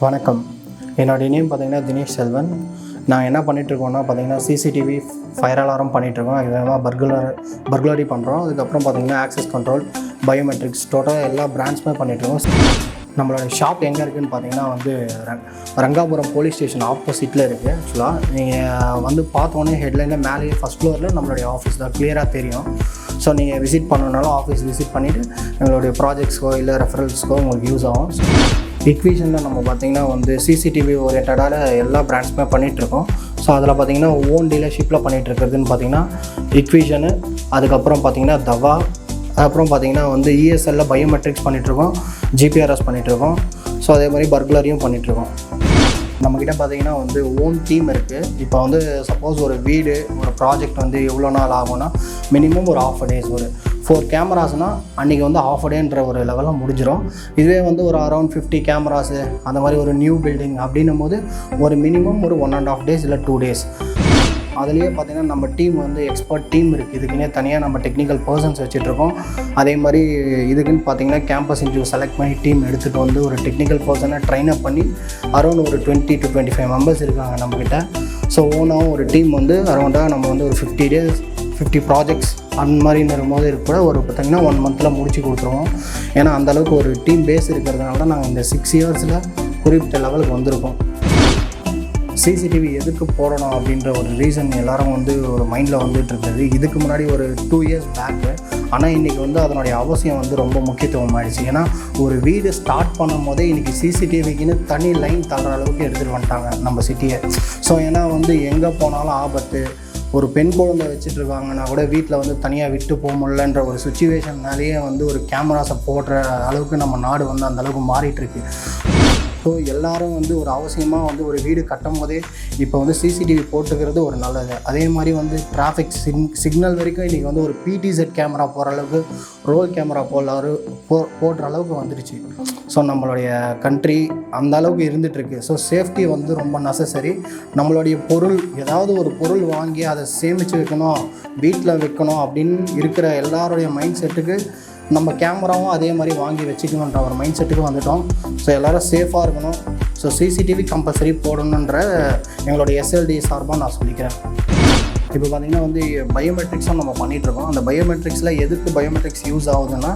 வணக்கம். என்னோடய நேம் பார்த்திங்கன்னா தினேஷ் செல்வன். நான் என்ன பண்ணிகிட்ருக்கோன்னா பார்த்திங்கன்னா சிசிடிவி ஃபயர் அலாரம் பண்ணிகிட்ருக்கோம். அது விதமாக பர்குலரி பண்ணுறோம். அதுக்கப்புறம் பார்த்திங்கன்னா ஆக்சஸ் கண்ட்ரோல், பயோமெட்ரிக்ஸ், டோட்டலாக எல்லா பிரான்ச்சுமே பண்ணிகிட்ருக்கோம். நம்மளோட ஷாப் எங்கே இருக்குதுன்னு பார்த்திங்கன்னா ரங்காபுரம் போலீஸ் ஸ்டேஷன் ஆப்போசிட்டில் இருக்குது. ஆக்சுவலாக நீங்கள் பார்த்தோன்னே ஹெட்லைனில் மேலேயே ஃபஸ்ட் ஃப்ளோரில் நம்மளுடைய ஆஃபீஸ் தான் கிளியராக தெரியும். ஸோ நீங்கள் விசிட் பண்ணணுன்னாலும் ஆஃபீஸ் விசிட் பண்ணிவிட்டு எங்களுடைய ப்ராஜெக்ட்ஸ்க்கோ இல்லை ரெஃபரல்ஸ்க்கோ உங்களுக்கு யூஸ் ஆகும். இக்விஷனில் நம்ம பார்த்திங்கன்னா சிசிடிவி ஓரியன்டாக எல்லா பிராண்ட்ஸுமே பண்ணிகிட்ருக்கோம். ஸோ அதில் பார்த்திங்கன்னா ஓன் டீலர்ஷிப்பில் பண்ணிகிட்ருக்கிறதுன்னு பார்த்திங்கன்னா இக்விஷனு, அதுக்கப்புறம் பார்த்திங்கன்னா தவா, அப்புறம் பார்த்திங்கன்னா இஎஸ்எல்லில் பயோமெட்ரிக்ஸ் பண்ணிகிட்ருக்கோம், ஜிபிஆர்எஸ் பண்ணிகிட்ருக்கோம். ஸோ அதே மாதிரி பர்குலரியும் பண்ணிகிட்ருக்கோம். நம்மக்கிட்ட பார்த்திங்கன்னா ஓன் டீம் இருக்குது. இப்போ சப்போஸ் ஒரு வீடு ஒரு ப்ராஜெக்ட் எவ்வளோ நாள் ஆகும்னா மினிமம் ஒரு ½ டேஸ், ஒரு 4 கேமராஸ்னால் அன்றைக்கி ½ டேன்ற ஒரு லெவலில் முடிஞ்சிடும். இதுவே ஒரு அரௌண்ட் 50 கேமராஸு அந்த மாதிரி ஒரு நியூ பில்டிங் அப்படின்னும் போது ஒரு மினிமம் ஒரு 1½ டேஸ் இல்லை 2 டேஸ். அதுலேயே பார்த்திங்கன்னா நம்ம டீம் எக்ஸ்பர்ட் டீம் இருக்குது. இதுக்குன்னே தனியாக நம்ம டெக்னிக்கல் பர்சன்ஸ் வச்சுட்ருக்கோம். அதே மாதிரி இதுக்குன்னு பார்த்திங்கன்னா கேம்பஸ் இன்டர்வியூ செலக்ட் பண்ணி டீம் எடுத்துகிட்டு ஒரு டெக்னிக்கல் பர்சனை ட்ரைன் அப் பண்ணி அரௌண்ட் ஒரு 20 to 25 மெம்பர்ஸ் இருக்காங்க நம்மக்கிட்ட. ஸோ ஓனாகவும் ஒரு டீம் அரௌண்டாக நம்ம ஒரு 50 டேஸ் 50 ப்ராஜெக்ட்ஸ் அந்த மாதிரி வரும்போது கூட ஒரு பார்த்திங்கன்னா 1 மந்தில் முடிச்சு கொடுத்துருவோம். ஏன்னா அந்தளவுக்கு ஒரு டீம் பேஸ் இருக்கிறதுனால தான் நாங்கள் இந்த 6 இயர்ஸில் குறிப்பிட்ட லெவலுக்கு வந்திருக்கோம். சிசிடிவி எதுக்கு போடணும் அப்படின்ற ஒரு ரீசன் எல்லோரும் ஒரு மைண்டில் வந்துட்டுருக்குது. இதுக்கு முன்னாடி ஒரு 2 இயர்ஸ் பேக்கு. ஆனால் இன்றைக்கி அதனுடைய அவசியம் ரொம்ப முக்கியத்துவம் ஆகிடுச்சு. ஏன்னா ஒரு வீடு ஸ்டார்ட் பண்ணும் போதே இன்றைக்கி சிசிடிவிக்குன்னு தனி லைன் தள்ளுற அளவுக்கு எடுத்துகிட்டு வந்துட்டாங்க நம்ம சிட்டியை. ஸோ ஏன்னா எங்கே போனாலும் ஆபத்து. ஒரு பெண் குழந்தை வச்சுட்ருக்காங்கன்னா கூட வீட்டில் தனியாக விட்டு போக முடியலன்ற ஒரு சுச்சுவேஷன்னாலேயே ஒரு கேமராஸை போடுற அளவுக்கு நம்ம நாடு அந்தளவுக்கு மாறிட்டுருக்கு. ஸோ எல்லோரும் ஒரு அவசியமாக ஒரு வீடு கட்டும் போதே இப்போ சிசிடிவி போட்டுக்கிறது ஒரு நல்லது. அதே மாதிரி டிராஃபிக் சிக்னல் வரைக்கும் இன்றைக்கி ஒரு பிடிசெட் கேமரா போகிற அளவுக்கு, ரோல் கேமரா போடுற அளவுக்கு வந்துடுச்சு. ஸோ நம்மளுடைய கண்ட்ரி அந்த அளவுக்கு இருந்துகிட்ருக்கு. ஸோ சேஃப்டி ரொம்ப நெசசரி. நம்மளுடைய பொருள் ஏதாவது ஒரு பொருள் வாங்கி அதை சேமித்து வைக்கணும், வீட்டில் வைக்கணும் அப்படின்னு இருக்கிற எல்லாருடைய மைண்ட் செட்டுக்கு நம்ம கேமராவும் அதே மாதிரி வாங்கி வச்சுக்கணுன்ற ஒரு மைண்ட் செட்டுக்கு வந்துட்டோம். ஸோ எல்லோரும் சேஃபாக இருக்கணும். ஸோ சிசிடிவி கம்பல்சரி போடணுன்ற எங்களுடைய எஸ்எல்டி சார்பாக நான் சொல்லிக்கிறேன். இப்போ பார்த்திங்கன்னா பயோமெட்ரிக்ஸும் நம்ம பண்ணிகிட்ருக்கோம். அந்த பயோமெட்ரிக்ஸில் எதுக்கு பயோமெட்ரிக்ஸ் யூஸ் ஆகுதுன்னா,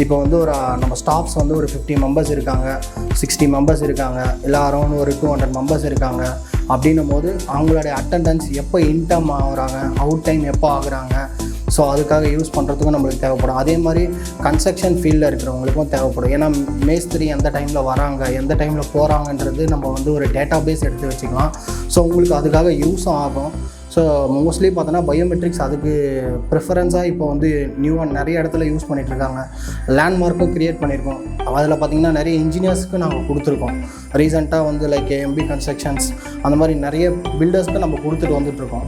இப்போ ஒரு நம்ம ஸ்டாஃப்ஸ் ஒரு 50 மெம்பர்ஸ் இருக்காங்க, 60 மெம்பர்ஸ் இருக்காங்க, இல்லை அரௌண்ட் ஒரு 200 மெம்பர்ஸ் இருக்காங்க. அப்படின்னும் போது அவங்களுடைய அட்டெண்டன்ஸ் எப்போ இன்டம் ஆகுறாங்க, அவுட் டைம் எப்போ ஆகுறாங்க, ஸோ அதுக்காக யூஸ் பண்ணுறதுக்கும் நம்மளுக்கு தேவைப்படும். அதே மாதிரி கன்ஸ்ட்ரக்ஷன் ஃபீல்டில் இருக்கிறவங்களுக்கும் தேவைப்படும். ஏன்னா மேஸ்திரி எந்த டைமில் வராங்க, எந்த டைமில் போகிறாங்கன்றது நம்ம ஒரு டேட்டா பேஸ் எடுத்து வச்சுக்கலாம். ஸோ உங்களுக்கு அதுக்காக யூஸும் ஆகும். ஸோ மோஸ்ட்லி பார்த்தோன்னா பயோமெட்ரிக்ஸ் அதுக்கு ப்ரிஃபரன்ஸாக இப்போ நியூவாக நிறைய இடத்துல யூஸ் பண்ணிகிட்ருக்காங்க. லேண்ட்மார்க்கும் க்ரியேட் பண்ணியிருக்கோம். அதில் பார்த்திங்கன்னா நிறைய இன்ஜினியர்ஸ்க்கு நாங்கள் கொடுத்துருக்கோம். ரீசெண்டாக லைக் எம்பி கன்ஸ்ட்ரக்ஷன்ஸ் அந்த மாதிரி நிறைய பில்டர்ஸ்க்கு நம்ம கொடுத்துட்டு வந்துட்டுருக்கோம்.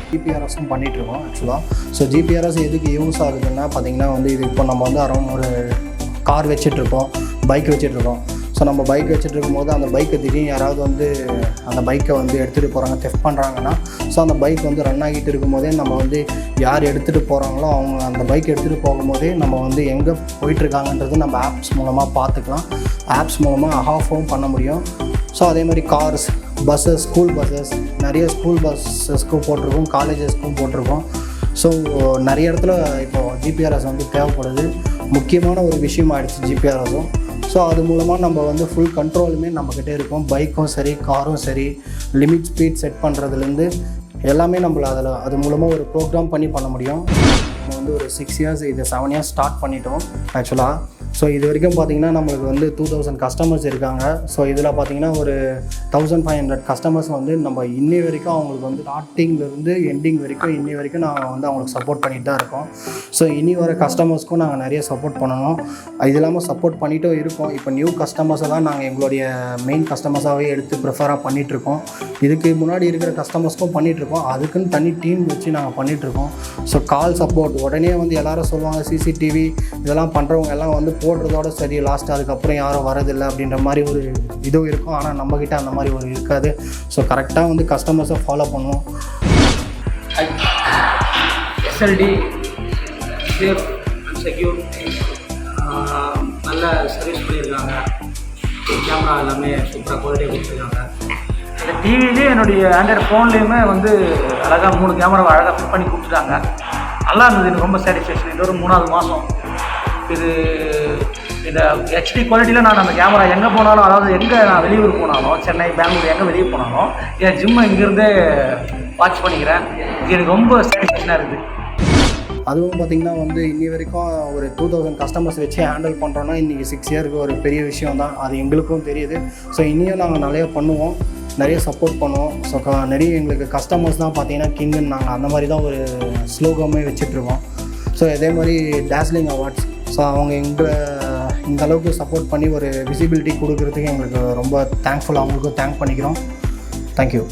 ஜிபிஆர்எஸும் பண்ணிகிட்ருக்கோம் ஆக்சுவலாக. ஸோ ஜிபிஆர்எஸ் எதுக்கு யூஸ் ஆகுதுன்னா பார்த்திங்கன்னா இது இப்போ நம்ம அரௌண்ட் ஒரு கார் வச்சிட்ருக்கோம், பைக் வச்சிட்ருக்கோம். ஸோ நம்ம பைக் வச்சுட்ருக்கும் போது அந்த பைக்கை திடீர்னு யாராவது அந்த பைக்கை எடுத்துகிட்டு போகிறாங்க, தெஃப்ட் பண்ணுறாங்கன்னா, ஸோ அந்த பைக் ரன் ஆகிட்டு இருக்கும்போதே நம்ம யார் எடுத்துகிட்டு போகிறாங்களோ அவங்க அந்த பைக் எடுத்துகிட்டு போகும்போதே நம்ம எங்கே போயிட்டுருக்காங்கன்றது நம்ம ஆப்ஸ் மூலமாக பார்த்துக்கலாம். ஆப்ஸ் மூலமாக ஆஃபும் பண்ண முடியும். ஸோ அதே மாதிரி கார்ஸ், பஸ்ஸஸ், ஸ்கூல் பஸ்ஸஸ், நிறைய ஸ்கூல் பஸ்ஸஸ்க்கும் போட்டிருக்கோம், காலேஜஸ்க்கும் போட்டிருக்கோம். ஸோ நிறைய இடத்துல இப்போது ஜிபிஆர்எஸ் தேவைப்படுது. முக்கியமான ஒரு விஷயம் ஆகிடுச்சு ஜிபிஆர்எஸும். ஸோ அது மூலமாக நம்ம ஃபுல் கண்ட்ரோலுமே நம்மக்கிட்டே இருக்கும். பைக்கும் சரி, காரும் சரி, லிமிட் ஸ்பீட் செட் பண்ணுறதுலேருந்து எல்லாமே நம்மள அது மூலமாக ஒரு ப்ரோக்ராம் பண்ண முடியும். நம்ம ஒரு 6 இயர்ஸ் இது 7 இயர்ஸ் ஸ்டார்ட் பண்ணிட்டோம் ஆக்சுவலாக. ஸோ இது வரைக்கும் பார்த்திங்கன்னா நம்மளுக்கு 2000 கஸ்டமர்ஸ் இருக்காங்க. ஸோ இதில் பார்த்திங்கன்னா ஒரு 1500 கஸ்டமர்ஸ் நம்ம இன்னி வரைக்கும் அவங்களுக்கு ஸ்டார்டிங்லேருந்து எண்டிங் வரைக்கும் இன்னி வரைக்கும் நாங்கள் அவங்களுக்கு சப்போர்ட் பண்ணிட்டு தான் இருக்கோம். ஸோ இனி வர கஸ்டமர்ஸ்க்கும் நாங்கள் நிறைய சப்போர்ட் பண்ணணும். இது இல்லாமல் சப்போர்ட் பண்ணிட்டும் இருக்கோம். இப்போ நியூ கஸ்டமர்ஸை தான் நாங்கள் எங்களுடைய மெயின் கஸ்டமர்ஸாகவே எடுத்து ப்ரிஃபராக பண்ணிகிட்ருக்கோம். இதுக்கு முன்னாடி இருக்கிற கஸ்டமர்ஸ்க்கும் பண்ணிகிட்ருக்கோம். அதுக்குன்னு தனி டீம் வச்சு நாங்கள் பண்ணிகிட்ருக்கோம். ஸோ கால் சப்போர்ட் உடனே எல்லோரும் சொல்லுவாங்க சிசிடிவி இதெல்லாம் பண்ணுறவங்க எல்லாம் போடுறதோட சரி, லாஸ்ட்டு அதுக்கப்புறம் யாரும் வரதில்லை அப்படின்ற மாதிரி ஒரு இதுவும் இருக்கும். ஆனால் நம்மக்கிட்ட அந்த மாதிரி ஒரு இருக்காது. ஸோ கரெக்டாக கஸ்டமர்ஸை ஃபாலோ பண்ணுவோம். எஸ்எல்டி சேஃப் அண்ட் செக்யூர் நல்ல சர்வீஸ் பண்ணியிருக்காங்க. கேமரா எல்லாமே சூப்பராக குவாலிட்டியாக கொடுத்துருக்காங்க. இந்த டிவிலேயே என்னுடைய ஆண்ட்ராய்டு ஃபோன்லேயுமே வந்து அழகாக 3 கேமராவை அழகாக ஃபிட் பண்ணி கொடுத்துட்டாங்க. நல்லா இருந்தது, எனக்கு ரொம்ப சாட்டிஸ்ஃபேக்ஷன். இது ஒரு 3வது மாதம். இது இந்த ஹெச்டி குவாலிட்டியில் நான் அந்த கேமரா எங்கே போனாலும், அதாவது எங்கே நான் வெளியூர் போனாலும், சென்னை, பெங்களூர் எங்கே வெளியே போனாலும் என் ஜிம்மை இங்கேருந்தே வாட்ச் பண்ணிக்கிறேன். இது எனக்கு ரொம்ப சாட்டிஸ்ஃபேக்ஷனாக இருக்குது. அதுவும் பார்த்திங்கன்னா வந்து இன்னி வரைக்கும் ஒரு 2000 கஸ்டமர்ஸ் வச்சு ஹேண்டில் பண்ணுறோன்னா இன்றைக்கி 6 இயருக்கு ஒரு பெரிய விஷயம் தான். அது எங்களுக்கும் தெரியுது. ஸோ இன்னியும் நாங்கள் நிறைய பண்ணுவோம், நிறைய சப்போர்ட் பண்ணுவோம். ஸோ நிறைய எங்களுக்கு கஸ்டமர்ஸ் தான் பார்த்திங்கன்னா கிங்குன்னு நாங்கள் அந்த மாதிரி தான் ஒரு ஸ்லோகமே வச்சிட்ருக்கோம். ஸோ இதே மாதிரி டாஸ்லிங் அவார்ட்ஸ், ஸோ அவங்க எங்களை இந்த அளவுக்கு சப்போர்ட் பண்ணி ஒரு விசிபிலிட்டி கொடுக்கறதுக்கு எங்களுக்கு ரொம்ப தேங்க்ஃபுல். அவங்களுக்கும் தேங்க் பண்ணிக்கிறோம். தேங்க்யூ.